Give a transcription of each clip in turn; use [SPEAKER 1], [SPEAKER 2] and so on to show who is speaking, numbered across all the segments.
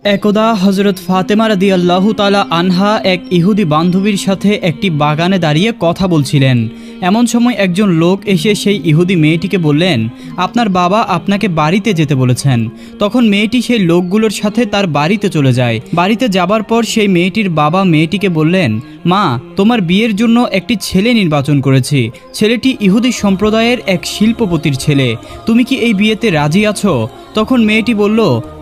[SPEAKER 1] একদা হজরত ফাতেমা রাদিয়াল্লাহু তাআলা আনহা এক ইহুদি বান্ধবীর সাথে একটি বাগানে দাঁড়িয়ে কথা বলছিলেন। এমন সময় একজন লোক এসে সেই ইহুদি মেয়েটিকে বললেন, আপনার বাবা আপনাকে বাড়িতে যেতে বলেছেন। তখন মেয়েটি সেই লোকগুলোর সাথে তার বাড়িতে চলে যায়। বাড়িতে যাবার পর সেই মেয়েটির বাবা মেয়েটিকে বললেন, মা, তোমার বিয়ের জন্য একটি ছেলে নির্বাচন করেছি। ছেলেটি ইহুদি সম্প্রদায়ের এক শিল্পপতির ছেলে। তুমি কি এই বিয়েতে রাজি আছো? তখন মেয়েটি বলল,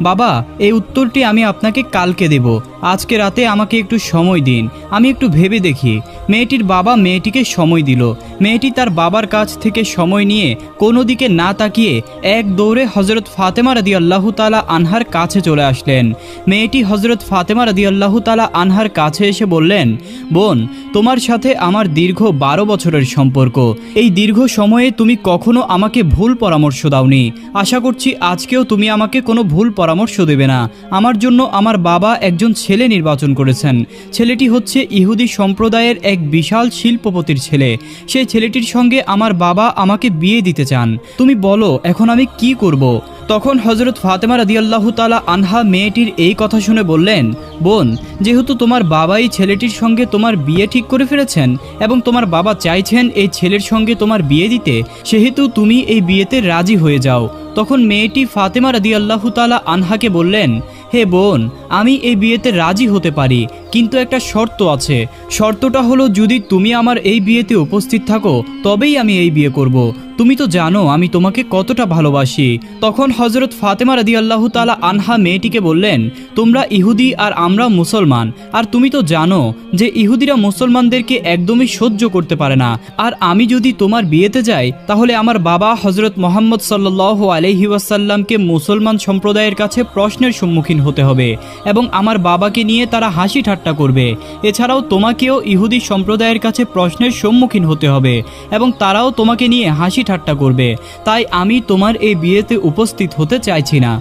[SPEAKER 1] বাবা, এই উত্তরটি আমি আপনাকে কালকে দেব। আজকে রাতে আমাকে একটু সময় দিন, আমি একটু ভেবে দেখি। মেয়েটির বাবা মেয়েটিকে সময় দিল। মেয়েটি তার বাবার কাছ থেকে সময় নিয়ে কোনো দিকে না তাকিয়ে এক দৌড়ে হজরত ফাতেমা রাদিয়াল্লাহু তাআলা আনহার কাছে চলে আসলেন। মেয়েটি হজরত ফাতেমা রাদিয়াল্লাহু তাআলা আনহার কাছে এসে বললেন, বোন, তোমার সাথে আমার দীর্ঘ 12 বছরের সম্পর্ক। এই দীর্ঘ সময়ে তুমি কখনো আমাকে ভুল পরামর্শ দাওনি। আশা করছি আজকেও তুমি আমাকে কোনো ভুল পরামর্শ দেবে না। আমার জন্য আমার বাবা একজন ছেলে নির্বাচন করেছেন। ছেলেটি হচ্ছে ইহুদি সম্প্রদায়ের এক বিশাল শিল্পপতির ছেলে। সেই ছেলেটির সঙ্গে আমার বাবা আমাকে বিয়ে দিতে চান। তুমি বলো এখন আমি কি করব? তখন হজরত ফাতেমা রাদিয়াল্লাহু তাআলা আনহা মেয়েটির এই কথা শুনে বললেন, বোন, যেহেতু তোমার বাবাই ছেলেটির সঙ্গে তোমার বিয়ে ঠিক করে ফেলেছেন এবং তোমার বাবা চাইছেন এই ছেলের সঙ্গে তোমার বিয়ে দিতে, সেহেতু তুমি এই বিয়েতে রাজি হয়ে যাও। তখন মেয়েটি ফাতেমা রাদিয়াল্লাহু তাআলা আনহাকে বললেন, হে বোন, আমি এই বিয়েতে রাজি হতে পারি, কিন্তু একটা শর্ত আছে। শর্তটা হলো, যদি তুমি আমার এই বিয়েতে উপস্থিত থাকো তবেই আমি এই বিয়ে করব। তুমি তো জানো আমি তোমাকে কতটা ভালোবাসি। তখন হজরত ফাতেমা রাদিয়াল্লাহু তাআলা আনহা মেয়েটিকে বললেন, তোমরা ইহুদি আর আমরা মুসলমান, আর তুমি তো জানো যে ইহুদিরা মুসলমানদেরকে একদমই সহ্য করতে পারে না। আর আমি যদি তোমার বিয়েতে যাই তাহলে আমার বাবা হজরত মুহাম্মদ সাল্লাল্লাহু আলাইহি ওয়াসাল্লামকে মুসলমান সম্প্রদায়ের কাছে প্রশ্নের সম্মুখীন হতে হবে এবং আমার বাবাকে নিয়ে তারা হাসি ঠাট্টা করবে। এছাড়াও তোমাকেও ইহুদি সম্প্রদায়ের কাছে প্রশ্নের সম্মুখীন হতে হবে এবং তারাও তোমাকে নিয়ে হাসি ঠাট্টা করবে। তাই আমি তোমার এই বিয়েতে উপস্থিত হতে চাইছি না।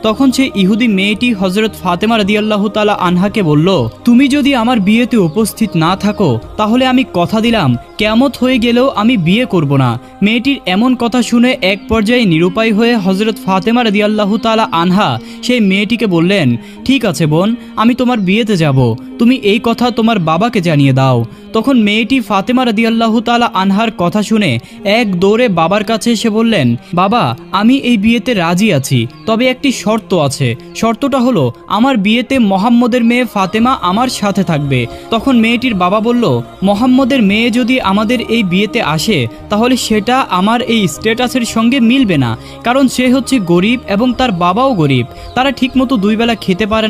[SPEAKER 1] তখন সে ইহুদি মেয়েটি হজরত ফাতেমা রাদিয়াল্লাহু তাআলা আনহাকে বলল, তুমি যদি আমার বিয়েতে উপস্থিত না থাকো তাহলে আমি কথা দিলাম কিয়ামত হয়ে গেলেও আমি বিয়ে করব না। মেয়েটির এমন কথা শুনে এক পর্যায়ে নিরুপায় হয়ে হজরত ফাতেমা রাদিয়াল্লাহু তাআলা আনহা সেই মেয়েটিকে বললেন, ঠিক আছে বোন, আমি তোমার বিয়েতে যাব, তুমি এই কথা তোমার বাবাকে জানিয়ে দাও। তখন মেয়েটি ফাতেমা রাদিয়াল্লাহু তাআলা আনহার কথা শুনে এক দৌড়ে বাবার কাছে এসে বললেন, বাবা, আমি এই বিয়েতে রাজি আছি, তবে একটি শর্ত আছে। শর্তটা হলো, আমার বিয়েতে মোহাম্মদের মেয়ে ফাতেমা আমার সাথে থাকবে। তখন মেয়েটির বাবা বলল, মোহাম্মদের মেয়ে যদি আমাদের এই বিয়েতে আসে তাহলে সেটা আমার এই স্ট্যাটাসের সঙ্গে মিলবে না, কারণ সে হচ্ছে গরিব এবং তার বাবাও গরিব। তারা ঠিকমতো দুই বেলা খেতে পারে